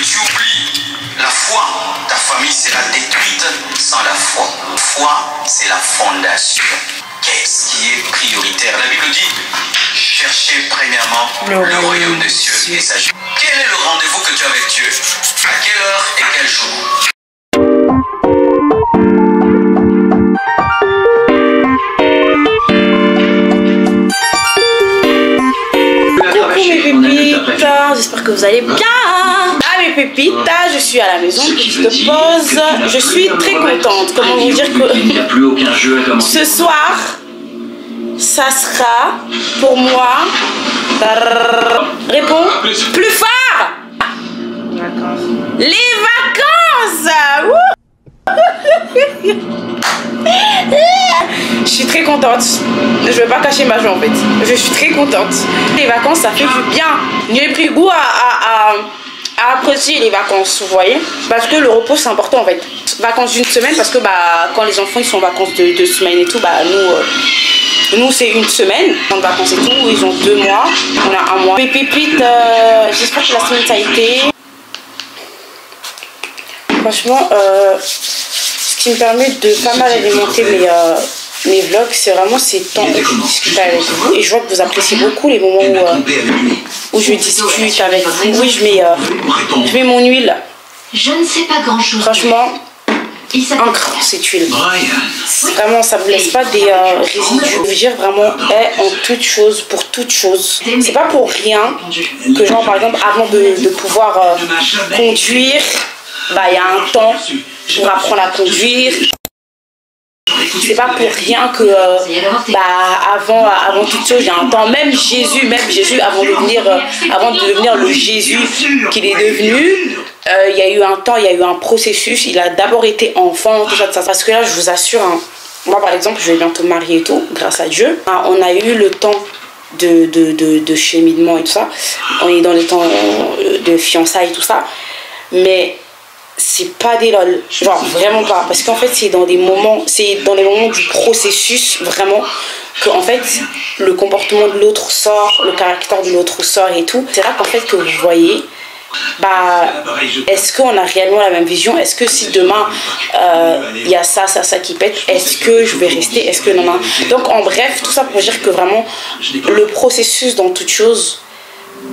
tu oublies la foi, ta famille sera détruite sans la foi. La foi, c'est la fondation. Qu'est-ce qui est prioritaire? La Bible dit, cherchez premièrement le royaume des cieux et sa justice. Quel est le rendez-vous que tu as avec Dieu? À quelle heure et quel jour? J'espère que vous allez bien. Ah mes pépites, je suis à la maison, petite pause. Je suis très contente. Comment vous dire que ce soir, ça sera pour moi. Réponds plus fort. Les vacances. Je suis très contente. Je vais pas cacher ma joie en fait. Je suis très contente. Les vacances, ça fait du bien. J'ai pris goût à apprécier les vacances, vous voyez. Parce que le repos c'est important en fait. Vacances d'une semaine parce que quand les enfants ils sont en vacances de 2 semaines et tout, nous c'est une semaine en vacances et tout. Ils ont 2 mois. On a 1 mois. Mes pépites, j'espère que la semaine ça a été. Franchement, ce qui me permet de pas mal alimenter mes vlogs, c'est vraiment ces temps où je discute avec vous. Et je vois que vous appréciez beaucoup les moments où je discute avec vous. Oui, je mets mon huile. Je ne sais pas grand chose. Franchement, encre cette huile. Vraiment, ça ne vous laisse pas des résidus. Je veux dire vraiment, en toute chose, pour toute chose. C'est pas pour rien que genre par exemple avant de pouvoir conduire, il y a un temps pour apprendre à conduire. C'est pas pour rien que avant toute chose il y a un temps. Même Jésus avant de devenir le Jésus qu'il est devenu, il y a eu un temps, il y a eu un processus. Il a d'abord été enfant, tout ça. Parce que là je vous assure, moi par exemple je vais bientôt me marier et tout, grâce à Dieu. On a eu le temps de cheminement et tout ça. On est dans le temps de fiançailles et tout ça. Mais c'est pas des lol, genre vraiment pas, parce qu'en fait c'est dans les moments du processus vraiment que en fait le comportement de l'autre sort, le caractère de l'autre sort et tout. C'est là qu'en fait que vous voyez est-ce qu'on a réellement la même vision, est-ce que si demain il y a ça qui pète, est-ce que je vais rester, est-ce que non. Donc en bref, tout ça pour dire que vraiment le processus dans toute chose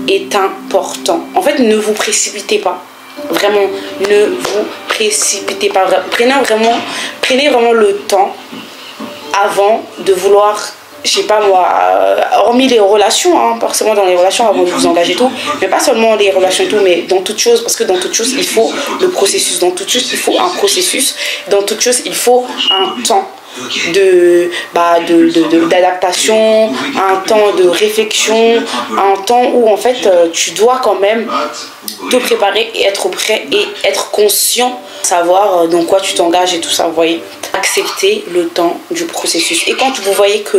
est important. En fait, ne vous précipitez pas. Vraiment, ne vous précipitez pas. Prenez vraiment le temps avant de vouloir, je sais pas moi, hormis les relations, forcément dans les relations avant de vous engager et tout, mais pas seulement les relations et tout, mais dans toute chose, parce que dans toute chose il faut le processus, dans toute chose il faut un processus, dans toute chose il faut un temps d'adaptation, un temps de réflexion, un temps où en fait tu dois quand même te préparer et être prêt et être conscient, savoir dans quoi tu t'engages et tout ça, vous voyez. Accepter le temps du processus. Et quand vous voyez que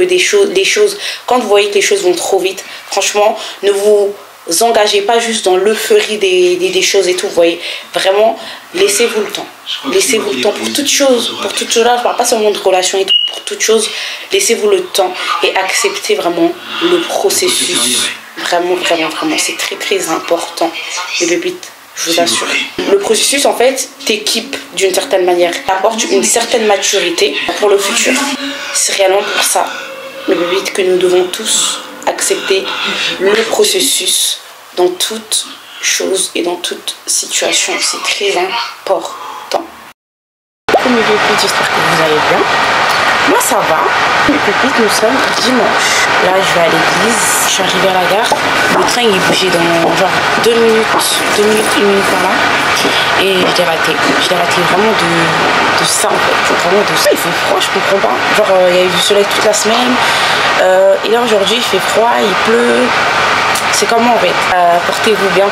quand vous voyez que les choses vont trop vite, franchement, ne vous engagez pas juste dans l'euphorie des choses et tout, vous voyez. Vraiment, laissez-vous le temps. Laissez-vous le temps pour toute chose. Pour toute chose, là, je parle pas seulement de relations et tout. Pour toute chose, laissez-vous le temps et acceptez vraiment le processus. Vraiment, c'est très très important. Les pépites, je vous assure. Le processus, en fait, t'équipe d'une certaine manière, apporte une certaine maturité pour le futur. C'est réellement pour ça, les pépites, que nous devons tous accepter le processus dans toute chose et dans toute situation. C'est très important. Comme mes pépites, j'espère que vous allez bien. Moi ça va. Mes pépites, nous sommes dimanche. Là je vais à l'église. Je suis arrivée à la gare. Le train il bougeait dans genre 2 minutes, 1 minute par là. Et je l'ai raté. Vraiment de ça en fait. Vraiment de ça. Il fait froid, je comprends pas. Genre il y a eu du soleil toute la semaine. Et là aujourd'hui il fait froid, il pleut. C'est comment en fait. Portez-vous bien.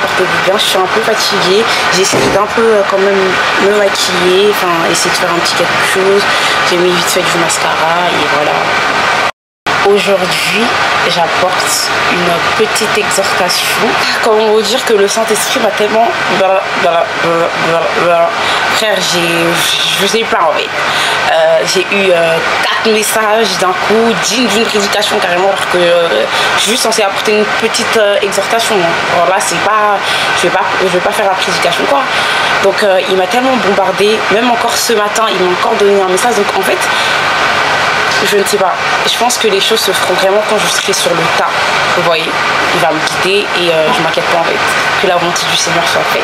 Je suis un peu fatiguée. J'ai essayé d'un peu quand même me maquiller, essayer de faire un petit quelque chose. J'ai mis vite fait du mascara et voilà. Aujourd'hui, j'apporte une petite exhortation. Comment vous dire que le Saint-Esprit m'a tellement frère, je sais pas en fait. J'ai eu 4 messages d'un coup, d'une prédication carrément, alors que je suis juste censée apporter une petite exhortation. Alors là, c'est pas, je vais pas faire la prédication quoi. Donc il m'a tellement bombardé, même encore ce matin, il m'a encore donné un message. Donc en fait, je ne sais pas. Je pense que les choses se feront vraiment quand je serai sur le tas. Vous voyez, il va me guider et je m'inquiète pas en fait. Que la volonté du Seigneur soit faite.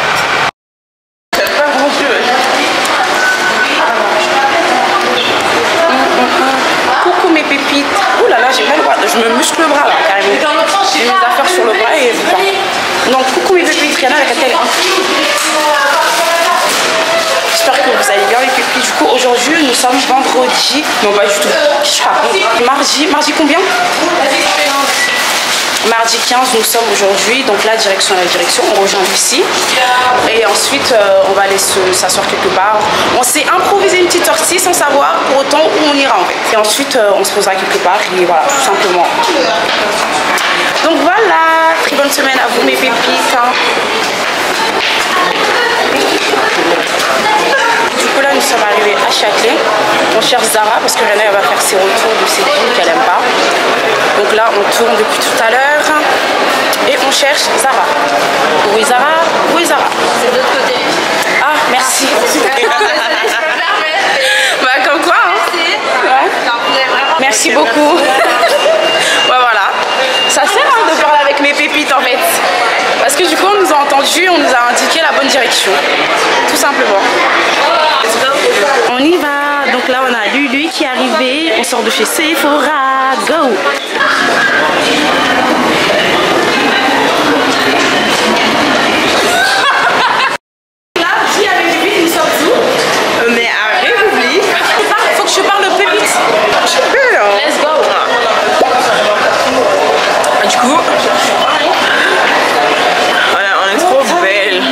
Coucou mes pépites. Ouh là là, j'ai mal. Je me muscle le bras là, carrément. J'ai mes affaires sur le bras et je pars. Donc coucou mes pépites, Rihanna la catelle. J'espère que vous allez bien les pépites. Du coup aujourd'hui nous sommes vendredi. Non pas du tout. Mardi combien? Mardi 15 nous sommes aujourd'hui. Donc là direction la direction. On rejoint Lucie. Et ensuite on va aller s'asseoir quelque part. On s'est improvisé une petite sortie sans savoir pour autant où on ira en fait. Et ensuite on se posera quelque part et voilà tout simplement. Donc voilà. Très bonne semaine à vous mes pépites. Du coup là nous sommes arrivés à Châtelet. On cherche Zara parce que Renée va faire ses retours de ses films qu'elle aime pas. Donc là on tourne depuis tout à l'heure et on cherche Zara. Où est Zara? Où est Zara? C'est de l'autre côté. Ah merci. Bah comme quoi hein. Ouais. Merci beaucoup. Ouais voilà. Ça sert hein, de parler avec mes pépites en fait. Parce que du coup on nous a entendu, on nous a indiqué la bonne direction. Tout simplement. On y va. Donc là on a Lulu qui est arrivé. On sort de chez Sephora. Go. Là, qui avec lui, nous sommes où? Mais arrête, oublie. Faut que je parle de pépites. Let's go. Du coup, voilà, on est trop belle.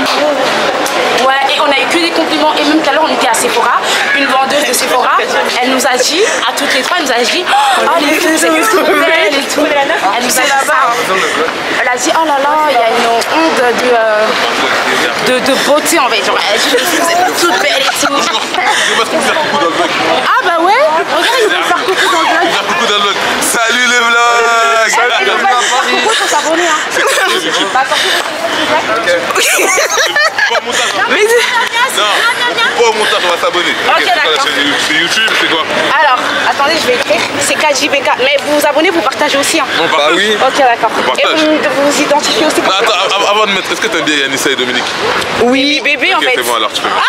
Ouais, et on a eu que des compliments. Et même tout à l'heure, on était à Sephora. Une vendeuse de Sephora, elle nous a dit, à toutes les trois, elle nous a dit oh les filles, vous êtes trop belles et tout. Elle nous a dit ça. Elle a dit oh là là, il y a une onde de beauté en fait. Genre, elle a dit vous êtes toutes belles et tout. Ah bah ouais, regarde, ils vont faire coucou dans le vlog. Salut les vlogs. Coucou pour s'abonner hein. Pas au montage, on va s'abonner. Ok, d'accord. C'est YouTube, c'est quoi? Alors, attendez, je vais écrire. C'est KJBK. Mais vous vous abonnez, vous partagez aussi. Hein. On partage. oui. Ok, d'accord. On Et partage. vous identifiez aussi. Non, attends, avant de mettre, est-ce que t'aimes bien Yanissa et Dominique? Oui, bébé en Ok, fait. c'est bon alors, tu peux mettre.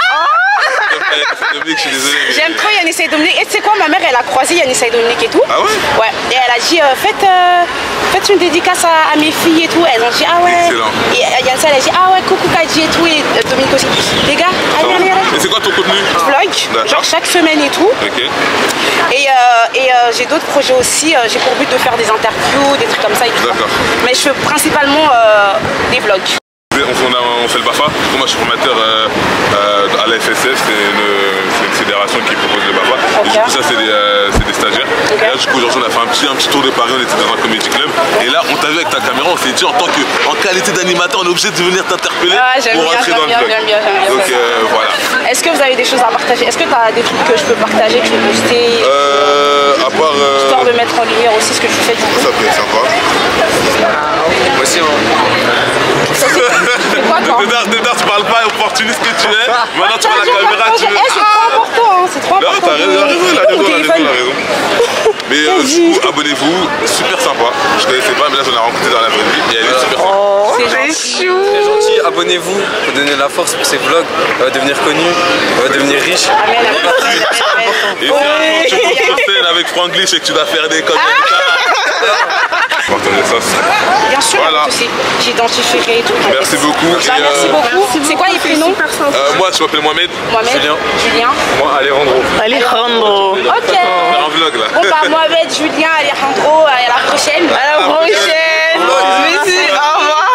Dominique, je suis désolé. mais- J'aime trop Yanissa et Dominique. Et tu sais quoi, ma mère, elle a croisé Yanissa et Dominique et tout. Ah ouais? Ouais. Et elle a dit, faites une dédicace à mes filles et tout. Elles ont dit, ah ouais. Excellent. Et Yanissa, elle a dit, ah ouais, coucou Kadji et tout. Et Dominique aussi. Les gars, allez, allez, allez. Et c'est quoi ton contenu? Vlog, D'accord. genre chaque semaine et tout. Ok. Et j'ai d'autres projets aussi. J'ai pour but de faire des interviews, des trucs comme ça et tout. D'accord. Mais je fais principalement des vlogs. On fait le BAFA. Moi, je suis formateur à la FSF. C'est une fédération qui propose le BAFA. Et du coup, ça, c'est des stagiaires. Ok. Et là, du coup, aujourd'hui, on a fait un petit tour de Paris. On était dans un comedy club. Et là, on t'a vu avec ta caméra. On s'est dit, en qualité d'animateur, on est obligé de venir t'interpeller Ah, j'aime pour bien, rentrer dans le j'aime vlog. bien, j'aime bien. Donc, voilà. Est-ce que vous avez des choses à partager? Est-ce que tu as des trucs que je peux partager, que je peux poster? À part. Histoire de mettre en lumière aussi ce que tu fais du coup. Ça peut être sympa. Moi aussi, C'est quoi toi? Dedans, tu parles pas opportuniste que tu es. Maintenant, tu vois la caméra, tu veux. C'est trop important, hein, c'est trop Non, important. t'as raison. Mais du coup, abonnez-vous, super sympa. Je connaissais pas, mais là, j'en ai rencontré dans la vraie vie. Et elle est super sympa. Oh, C'est c'est chou. très gentil. Abonnez-vous pour donner la force pour ces vlogs. Elle va devenir connue, elle va devenir riche. Amen, amen, amen, amen. Et si un jour tu montes sur scène avec Franglish et que tu dois faire des conneries comme ça. Partagez ça. Bien sûr, Voilà. aussi. J'identifierai et tout. Merci beaucoup. Bah, Et, merci beaucoup. C'est quoi les prénoms? moi, je m'appelle Mohamed. Mohamed, Julien. Julien. Moi, Alejandro. Alejandro. Ok. Faire un vlog là. Bon bah Mohamed, Julien, Alejandro, à la prochaine. À la prochaine. Merci, au revoir.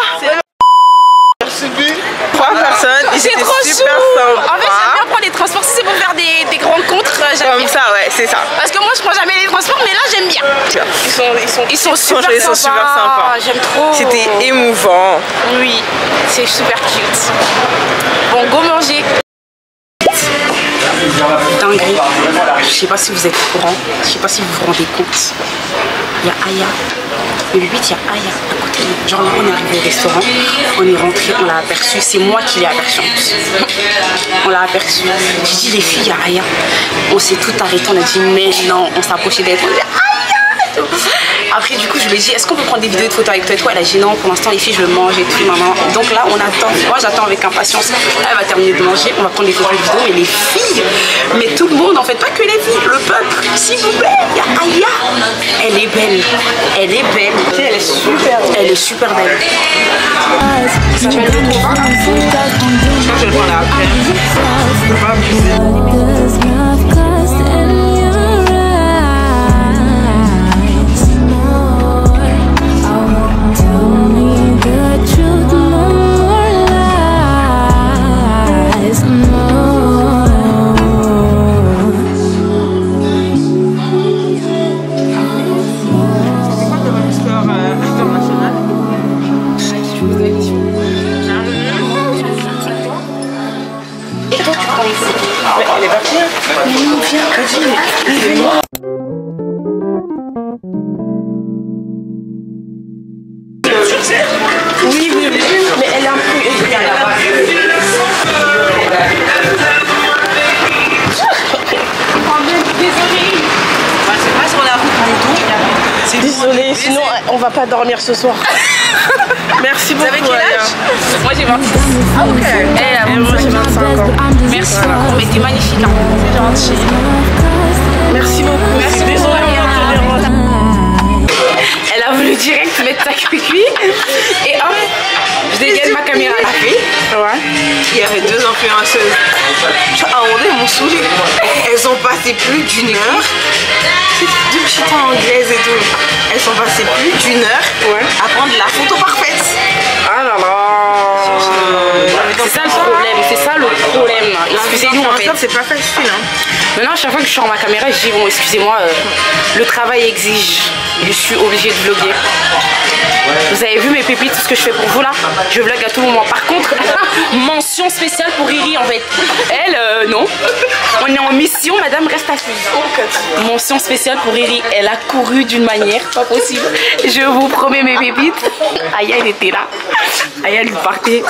3 personnes. Et C'est c'était trop chou. super sympa. En fait, j'aime bien prendre les transports. Si c'est pour faire des rencontres, j'aime Comme bien. ça, ouais, c'est ça. Parce que moi, je prends jamais les transports, mais là, j'aime bien. Ils sont super Franchement, ils sont super sympas. J'aime trop. C'était émouvant. Oui, c'est super cute. Bon, go manger. dinguerie. Je sais pas si vous êtes au courant, je sais pas si vous vous rendez compte. Il y a Aya. Le 8, il y a Aya à côté de nous. Genre là, on est arrivé au restaurant, on est rentré, on l'a aperçu. C'est moi qui l'ai aperçu en plus. On l'a aperçu. J'ai dit, les filles, il y a Aya. On s'est tout arrêté, on a dit, mais non, on s'approchait d'elle. On a dit, Aya. Après, du coup, je lui ai dit, est-ce qu'on peut prendre des vidéos de photos avec toi et toi? Elle a dit, non, pour l'instant, les filles, je le mange et tout, maman. Donc là, on attend. Moi, j'attends avec impatience. Là, elle va terminer de manger, on va prendre des photos de vidéos. Et les filles, mais tout le monde, en fait, pas que les filles, le peuple, s'il vous plaît, il y a Aya. Elle est belle. Elle est belle. Elle est super belle. Elle est super belle. Ça s'appelle le trop. Je crois que je vais le voir là après. Je peux pas abuser. Elle est partie. Non, viens, oui, oui, oui, mais elle est un peu là-bas. Désolée. C'est pas sur la route du tout. Désolée, sinon on va pas dormir ce soir. Merci beaucoup. Vous avez quel âge? Moi j'ai 26. Ah ok. Moi j'ai 25 ans. Merci beaucoup, mais t'es magnifique. Hein. C'est gentil. Merci beaucoup. Merci. Désolée, on va te elle a voulu direct mettre sa cuicui et hop, je dégaine ma caméra à la fille. Ouais. Il y avait deux influenceuses. Ah, on mon sourire. Elles ont passé plus d'une heure. C'est deux petites anglaises et tout. Elles ont passé plus d'une heure à prendre la photo parfaite. Ah là là. C'est ça le problème, c'est ça le problème. Excusez-nous en fait. C'est pas facile. Hein. Maintenant, à chaque fois que je suis en ma caméra, je dis bon, excusez-moi, le travail exige. Je suis obligée de vlogger. Vous avez vu mes pépites, tout ce que je fais pour vous là? Je vlog à tout moment. Par contre, mention spéciale pour Riri en fait. Elle, non. On est en mission, madame reste assise. Mention spéciale pour Riri. Elle a couru d'une manière pas possible. Je vous promets mes pépites. Aya, elle était là. Aya, elle partait.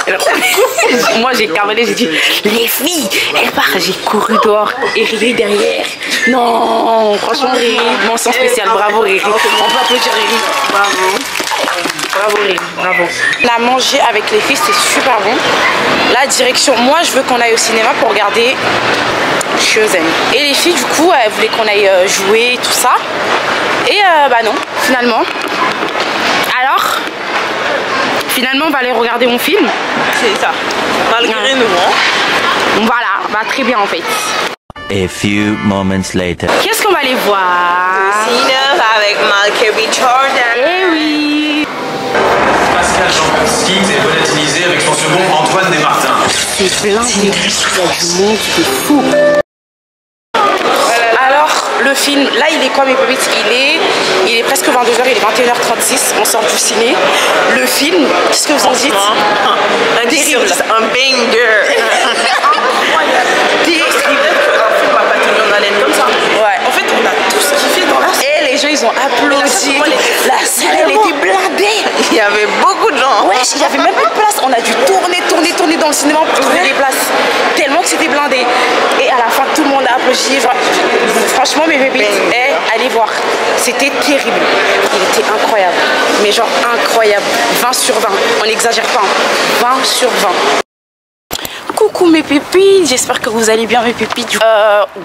Moi, j'ai cavalé, j'ai dit, les filles, elle part. J'ai couru dehors et Riri derrière. Non, franchement, Riri, mention spéciale. Bravo, Riri. On peut applaudir Riri. Bravo. Bravo Riri, bravo. On a mangé avec les filles, c'était super bon. La direction, moi je veux qu'on aille au cinéma pour regarder Chosen. Et les filles du coup, elles voulaient qu'on aille jouer tout ça. Et bah non, finalement. Alors, finalement on va aller regarder mon film. C'est ça, malgré nous. Hein. Voilà, bah très bien en fait. A few moments later. Qu'est-ce qu'on va aller voir? Le cinéma avec Michael B. Jordan. Eh oui. Pascal Jean-Baptiste est volatilisé avec son second Antoine Desmartins. C'est plein de il y a du monde, c'est fou. Alors, le film, là il est quoi mes pépites? Il est presque 22h, il est 21h36, on sort du ciné. Le film, qu'est-ce que vous en dites? Un terrible, un banger. Comme ça. Ouais. En fait, on a tous kiffé dans la salle. Et les gens, ils ont applaudi. La salle, elle était blindée. Il y avait beaucoup de gens. Ouais, il n'y avait même plus de place. On a dû tourner dans le cinéma pour trouver des places. Tellement que c'était blindé. Et à la fin, tout le monde a applaudi. Genre, franchement, mes pépites, allez voir. C'était terrible. Il était incroyable. Mais genre, incroyable. 20 sur 20. On n'exagère pas. 20 sur 20. Coucou mes pépites, j'espère que vous allez bien mes pépites.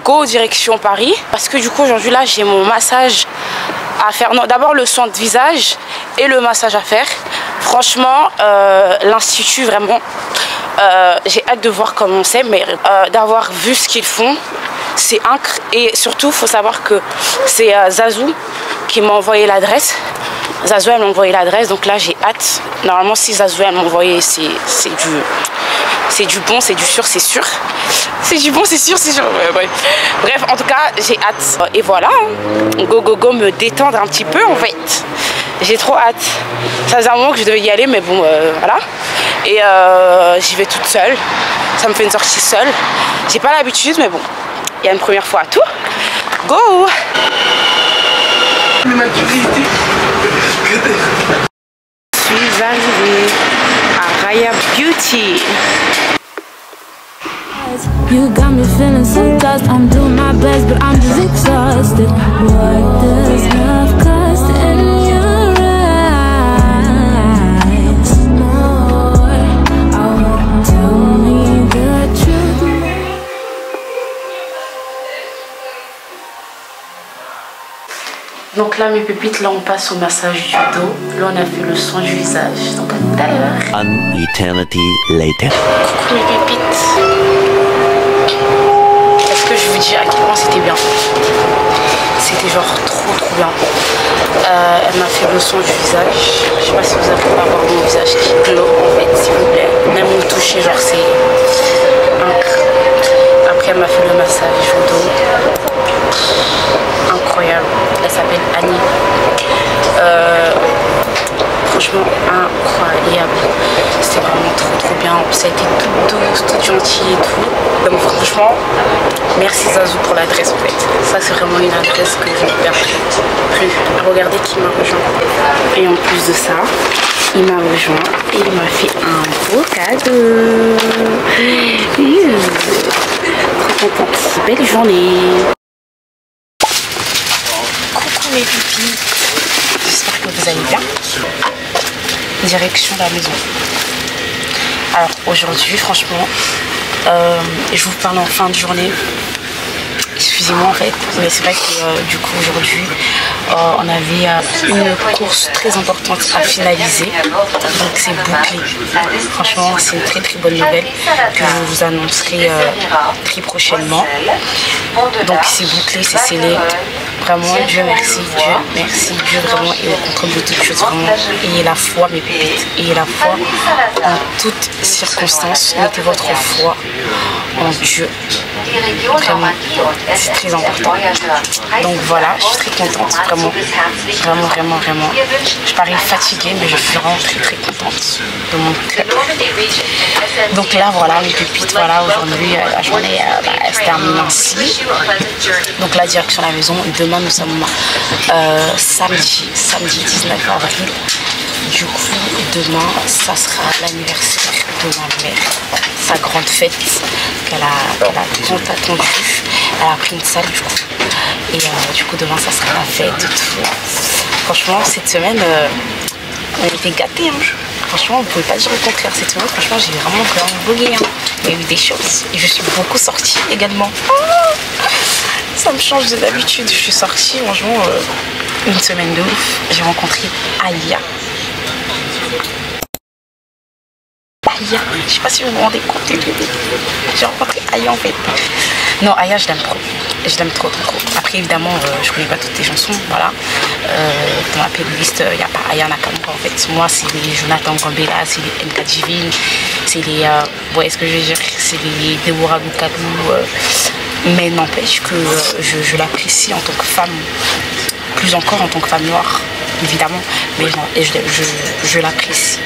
Go direction Paris parce que du coup aujourd'hui là j'ai mon massage à faire. Non, d'abord le soin de visage et le massage à faire. Franchement l'institut vraiment j'ai hâte de voir comment c'est, mais d'avoir vu ce qu'ils font c'est incroyable. Et surtout faut savoir que c'est Zazou qui m'a envoyé l'adresse. Zazou elle m'a envoyé l'adresse, donc là j'ai hâte. Normalement si Zazou elle m'a envoyé c'est du bon, c'est du sûr, c'est sûr. C'est du bon, c'est sûr, c'est sûr. Bref, en tout cas, j'ai hâte. Et voilà, hein. Go, me détendre un petit peu en fait. J'ai trop hâte. Ça faisait un moment que je devais y aller, mais bon, voilà. Et j'y vais toute seule. Ça me fait une sortie seule. J'ai pas l'habitude, mais bon. Il y a une première fois à tout. Go! Je suis arrivée à Raya Beauty. You got me feeling so lost. I'm doing my best, but I'm just exhausted. What does love cost in your eyes? More, oh, tell me the truth. Donc là, mes pépites, là on passe au massage du dos. Là on a fait le soin du visage. Donc à tout à l'heure. An eternity later. Coucou mes pépites. Est-ce que je vous dis à quel point c'était bien? C'était genre trop bien. Elle m'a fait le soin du visage. Je sais pas si vous arrivez à voir mon visage qui glow en fait, s'il vous plaît. Même au toucher, genre c'est incroyable. Après elle m'a fait le massage au dos. Incroyable. Elle s'appelle Annie. Franchement incroyable. C'était vraiment trop bien. Ça a été toute douce, toute gentille et tout. Donc franchement, merci Zazou pour l'adresse en fait. Ça c'est vraiment une adresse que je ne perdrai plus. Regardez qui m'a rejoint. Et en plus de ça, il m'a rejoint et il m'a fait un beau cadeau. Trop contente. Belle journée. Coucou mes pupilles. J'espère que vous allez bien. Direction la maison. Alors aujourd'hui franchement je vous parle en fin de journée, excusez-moi en fait, mais c'est vrai que du coup aujourd'hui on avait une course très importante à finaliser, donc c'est bouclé. Franchement c'est une très bonne nouvelle que je vous annoncerai très prochainement. Donc c'est bouclé, c'est scellé. Vraiment, Dieu merci, Dieu vraiment est au contrôle de toutes choses, vraiment. Ayez la foi, mes pépites, ayez la foi en toutes circonstances. Mettez votre foi en Dieu. Vraiment, c'est très important. Donc voilà, je suis très contente, vraiment. Je parais fatiguée, mais je suis vraiment très contente de mon cœur. Donc là, voilà, mes pépites, voilà, aujourd'hui, la journée, elle se termine ainsi. Donc la direction de la maison. Demain, nous sommes samedi 19 avril. Du coup, demain, ça sera l'anniversaire de ma mère. Sa grande fête qu'elle a tant attendue. Elle a pris une salle du coup. Et du coup, demain, ça sera la fête et tout. Franchement, cette semaine, on était gâtés. Hein. Franchement, on ne pouvait pas dire le contraire. Cette semaine, franchement, j'ai vraiment vogué. Hein. Il y a eu des choses. Et je suis beaucoup sortie également. Ça me change de d'habitude. Je suis sortie, franchement, une semaine de ouf. J'ai rencontré Aya. Je sais pas si vous vous rendez compte. J'ai rencontré Aya en fait. Non, Aya, je l'aime trop. Je l'aime trop. Après, évidemment, je connais pas toutes les chansons. Voilà. Dans la playlist, il n'y a pas Aya Nakamura en fait. Moi, c'est les Jonathan Gambela, c'est les MK Divine, c'est les. Ouais, ce que je veux dire, c'est les Deborah Bukabu. Mais n'empêche que je l'apprécie en tant que femme. Plus encore en tant que femme noire, évidemment, mais je l'apprécie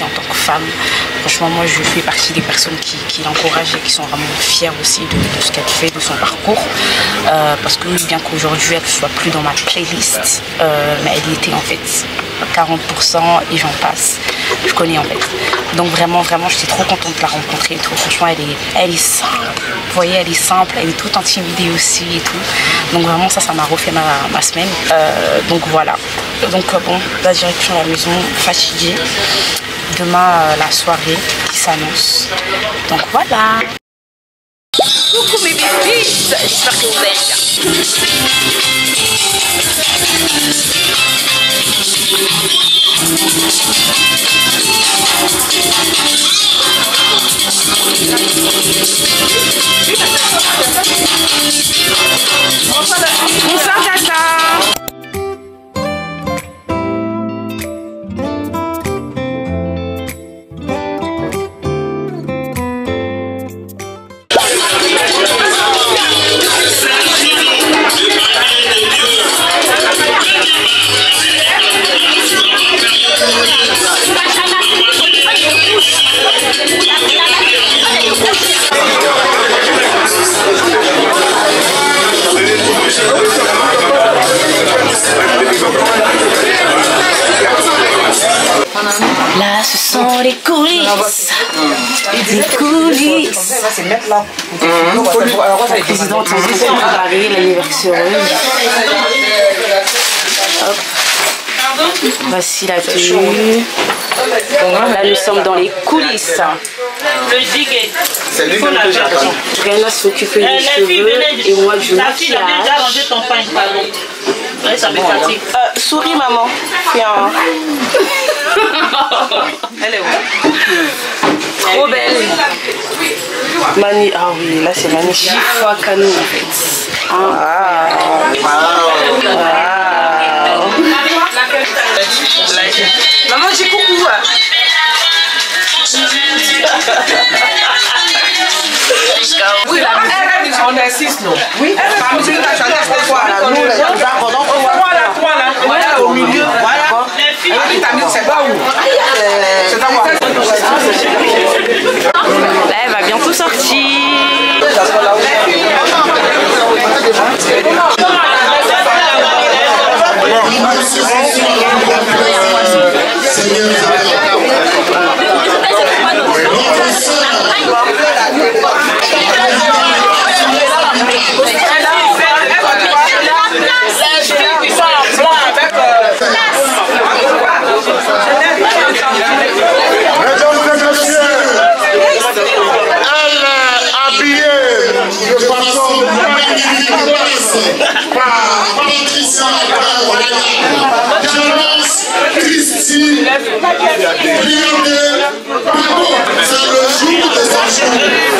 en tant que femme. Franchement, moi je fais partie des personnes qui l'encouragent et qui sont vraiment fières aussi de ce qu'elle fait, de son parcours, parce que bien qu'aujourd'hui elle ne soit plus dans ma playlist, mais elle y était en fait 40% et j'en passe, je connais en fait. Donc vraiment j'étais trop contente de la rencontrer et tout. Franchement elle est simple, vous voyez, elle est simple, elle est toute intimidée aussi et tout. Donc vraiment ça m'a refait ma semaine. Donc voilà. Donc bon, la direction de la maison, fatiguée. Demain la soirée qui s'annonce. Donc voilà. Coucou mes bébés, j'espère que vous allez bien. Bonsoir Tata. les coulisses. Les coulisses. Ça, c'est mettre là. La présidente en train de préparer l'anniversaire. Hop. Voici la tenue. Là, nous sommes dans les coulisses. C'est lui qui me fait attention. Rihanna s'occuper des cheveux et moi du maquillage. Souris, maman. Elle est où? Trop belle. Ah oui, là c'est magnifique. Fois canon en fait. Maman, j'ai coucou. Oui, on est 6, non? Oui. La musique a chanté cette fois là. Nous, trois là. Voilà, au milieu. Voilà. Et ta musique, c'est pas où? C'est à moi. Là, elle va bientôt sortir.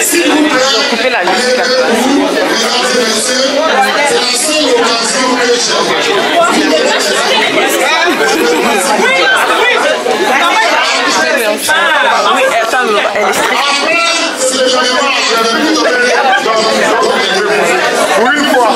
S'il vous plaît, coupez la musique. Oui, attends, elle est stricte. Une fois.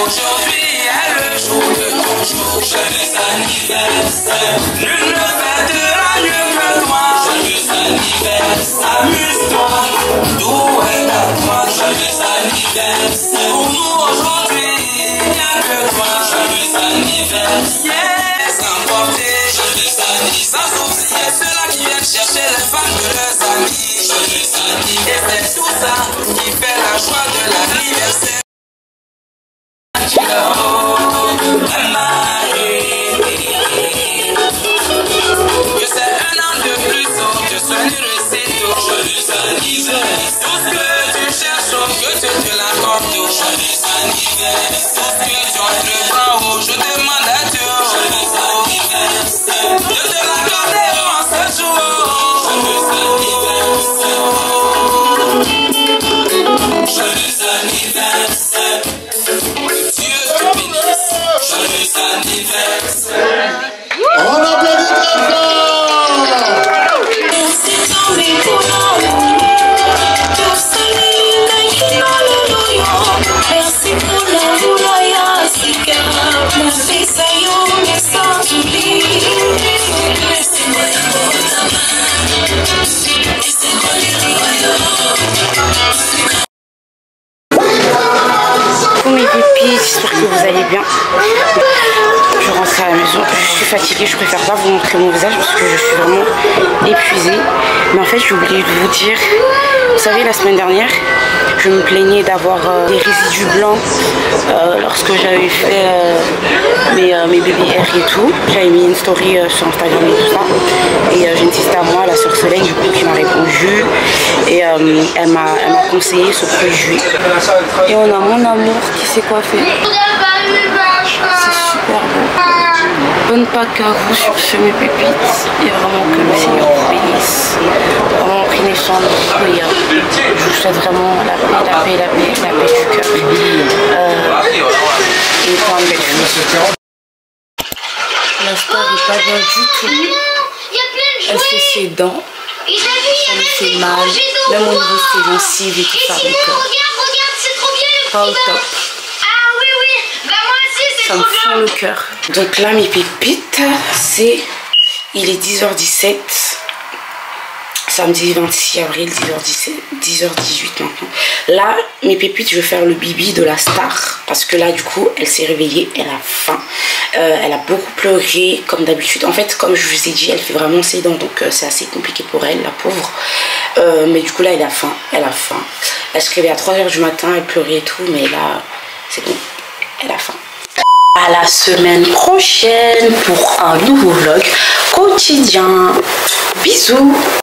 Aujourd'hui est le jour de ton jour, joyeux anniversaire. Nul ne fêtera mieux que toi. Joyeux anniversaire. Amuse-toi, tout est à toi. Joyeux anniversaire. Pour nous aujourd'hui, il n'y a que toi. Joyeux anniversaire. Sans porter, joyeux anniversaire. Sans oublier ceux-là qui viennent chercher les fans de leurs amis. Joyeux anniversaire. Et c'est tout ça qui fait la joie de l'anniversaire. Que c'est un an de plus, que sois-tu récito. Joyeux anniversaire. Tout ce que tu cherches, que Dieu te l'accorde. Joyeux anniversaire. Tout ce que tu entreprends, je demande à Dieu. Joyeux anniversaire. De te l'accorder en ce jour. Joyeux anniversaire. Joyeux anniversaire. Dieu te bénisse. Joyeux anniversaire. On applaudit très fort. Merci tombé pour l'amour. Merci pour l'amour, merci Seigneur, mais sans oublier. Merci pour l'amour de ta main. Et c'est quoi les Coucou mes pépis, j'espère que vous allez bien. Je rentre à la maison, je suis fatiguée, je préfère pas vous montrer mon visage parce que je suis vraiment épuisée. Mais en fait j'ai oublié de vous dire, vous savez la semaine dernière, je me plaignais d'avoir des résidus blancs lorsque j'avais fait mes bébés R et tout. J'avais mis une story sur Instagram et tout ça. Et j'ai une sister à moi, la sœur Soleil, du coup, qui m'a répondu. Et elle m'a conseillé ce produit. Et on a mon amour qui s'est coiffé. C'est super beau. Bonne Pâques à vous sur ce mes pépites. Et vraiment que le Seigneur vous bénisse. Vraiment prenez soin de vous. Je vous souhaite vraiment la paix du cœur. Et plein de belles choses. La star n'est pas bien du tout. Elle fait ses dents. Ça me fait mal. Même au niveau de ses gencives et tout ça. Donc, pas au top. Ça me fond le cœur. Donc là mes pépites, il est 10h17. Samedi 26 avril, 10h18 maintenant. Là, mes pépites, je vais faire le bibi de la star. Parce que là, du coup, elle s'est réveillée, elle a faim. Elle a beaucoup pleuré, comme d'habitude. En fait, comme je vous ai dit, elle fait vraiment ses dents. Donc, c'est assez compliqué pour elle, la pauvre. Mais du coup, là, elle a faim. Elle a faim. Elle se réveille à 3h du matin, elle pleurait et tout. Mais là, c'est bon. Elle a faim. À la semaine prochaine pour un nouveau vlog quotidien. Bisous.